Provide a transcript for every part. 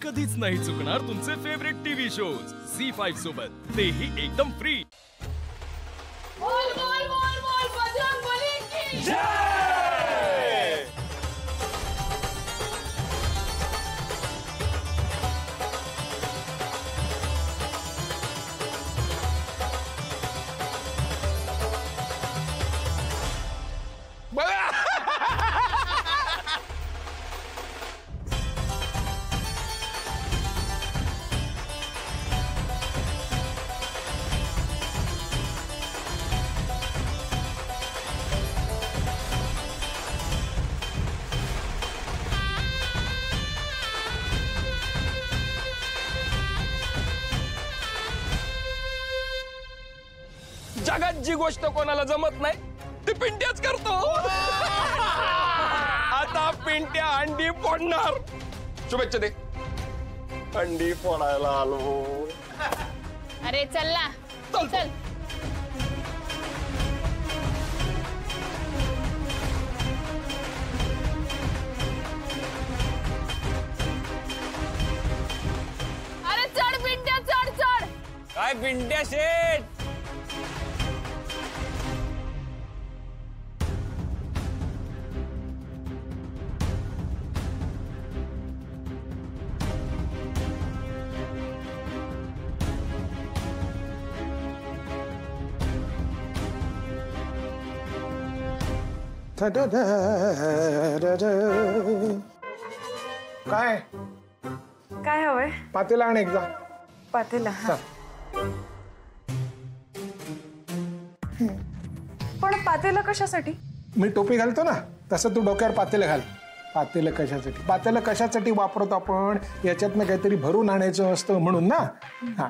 कधीच नाही चुकणार तुमचे फेवरेट टीव्ही शोज झी5 सोबत, तेही एकदम फ्री। बोल बोल बोल बोल बजरंगबली की जय। जगात जी गोष्ट कोणाला जमत नाही ती पिंट्याच करतो। आता पिंट्या अंडी फोडणार। शुभेच्छा दे। अंडी फोडायला आलो। अरे चल ना, चल। अरे चढ पिंट्या, चढ चढ। काय पिंट्या शेठ? काय काय हवंय? पातेला आण एकदा। पातेला? पण पातेला कशासाठी? मी टोपी घालतो ना तसं तू डोक्यावर पातेलं घाल। पातेलं कशासाठी? पातेलं कशासाठी वापरतो आपण? याच्यातनं काहीतरी भरून आणायचं असतं म्हणून ना। हा,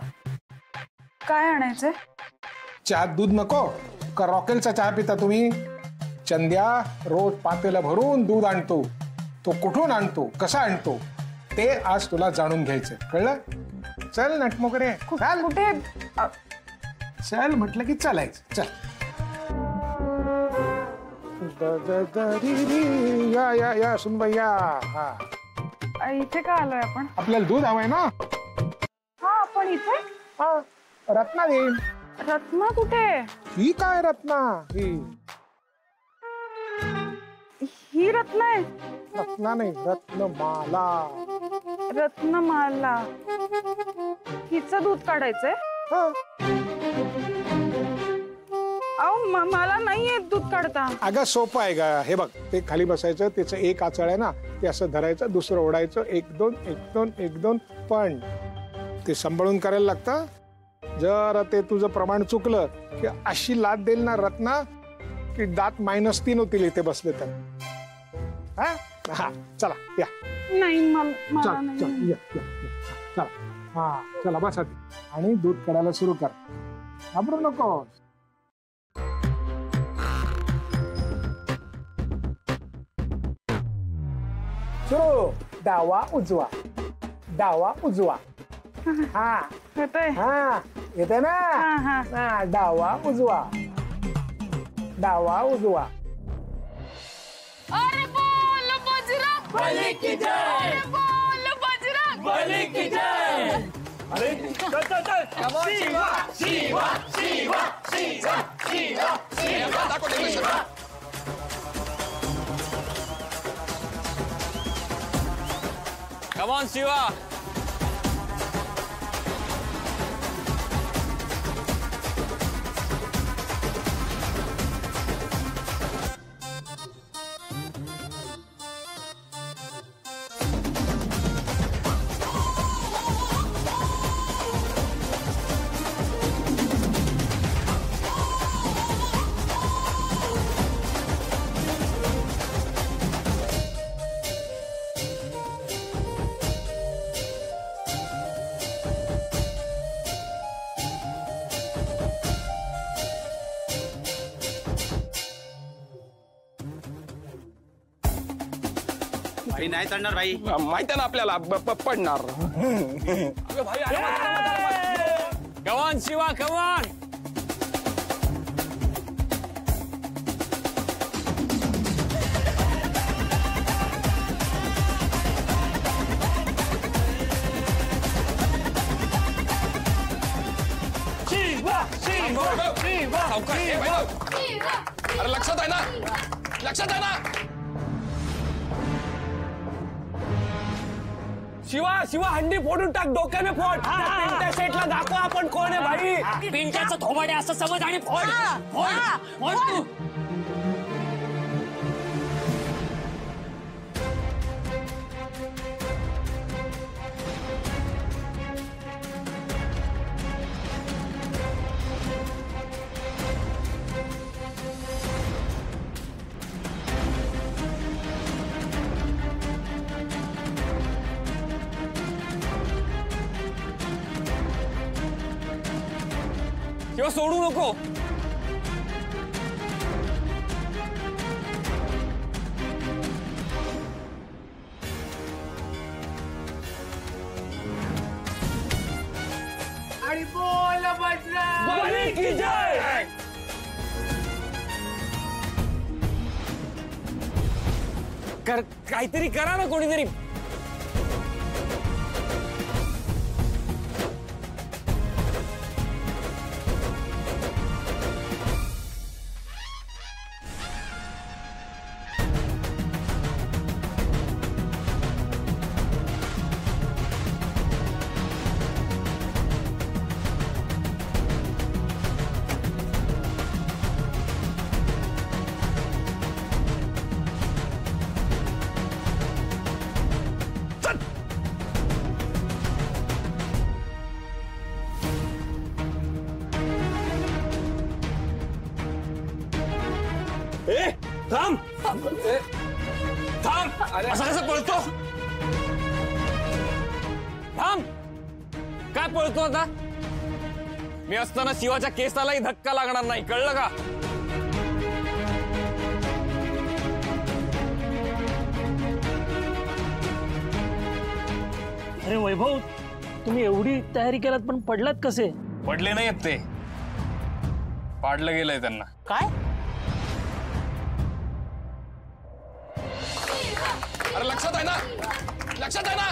काय आणायचंय? चहात दूध नको का रॉकेलचा चहा पिता तुम्ही? चंद्या रोज पातेला भरून दूध आणतो। तो कुठून आणतो, कसा आणतो ते आज तुला जाणून घ्यायचं, कळलं? चल नटमोकरे, चल। कुठे? चल म्हटलं की चालायचं, चल। या या या सुनबाई या। हा, इथे का आलोय आपण? आपल्याला दूध हवंय ना। हा, आपण इथे? हा, रत्ना देईन। रत्ना कुठे? ही काय रत्ना? ही रत्ना आहे? रत्ना नाही, रत्नमाला। रत्नमाला? हिचं दूध काढायचंय? अहो मला नाही येत दूध काढता। अगं सोपं आहे का? हे बघ, ते खाली बसायचं, त्याचं एक आचळ आहे ना, ते असं धरायचं, दुसरं ओढायचं, 1 2 1 2 1 2। पण ते सांभाळून करायला लागतं। जर ते तुझं प्रमाण चुकलं की अशी लाद देईल ना रत्ना की दात -3 होतील इथे बसले तर। हा, चला या। नाही, मला चल चल या या चला। हा, चला बसा आणि दूध काढायला सुरू कर, घाबरू नको। सुरू। डावा उजवा, डावा उजवा। हा येतंय? हा, येते ना। हा, डावा उजवा, डावा उजवा। अरे बोल बजरंगबली की जय। अरे बोल बजरंगबली की जय। अरे चल चल चल। Shiva Shiva Shiva Shiva Shiva Shiva. Come on, Shiva. भाई नाही चढणार भाई। माहिती आहे ना आपल्याला पडणार। Come on, Shiva, come on. सावकाश. ए, वैभव. अरे लक्षात आहे ना, लक्षात आहे ना. शिवा हंडी फोडून टाक, डोक्याने फोड. पिंट्या शेटला दाखव आपण कोण आहे भाई. पिंट्याचं थोबाडे असं समज आणि फोड फोड फोड तू. शिवा सोडू नको. आणि बोल बजरंग बली की जय. काहीतरी करा ना कोणीतरी. ए, थांब. थांब. असं कसं पळतो. थांब. काय पळतो आता. मी असताना शिवाच्या केसालाही धक्का लागणार नाही, कळलं का. अरे वैभव, तुम्ही एवढी तयारी केलात पण पडलात कसे. पडले नाहीत ते, पाडलं गेलंय त्यांना. काय. अरे लक्षात आहे ना, लक्षात आहे ना.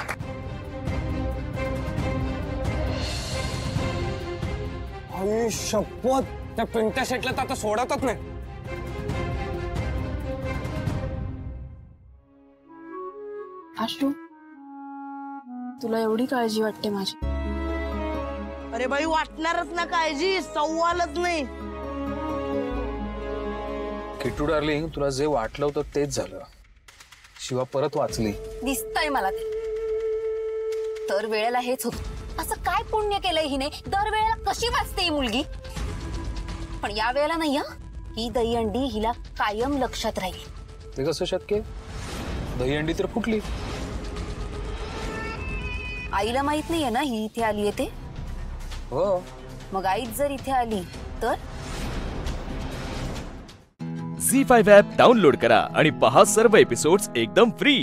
आई शपथ, त्या पिंट्या शेटला तर आता सोडतच नाही. आशू, तुला एवढी काळजी वाटते माझी. अरे बाई वाटणारच ना काळजी, सवालच नाही. किट्टू डार्लिंग, तुला जे वाटलं होतं तेच झालं. शिवा परत वाचली. दिसतंय मला ते. दर वेळेला हेच होत. असं काय पुण्य केलंय हिने, दर वेळेला कशी वाचते ही मुलगी. पण या वेळेला नाही. ही दहीहंडी हिला कायम लक्षात राहील. ते कसं शक्य. दहीहंडी तर फुटली. आईला माहित नाहीये ना ही इथे आलीये ते. हो. मग आईच जर इथे आली तर. झी5 ॲप डाउनलोड करा आणि पहा सर्व एपिसोड्स एकदम फ्री.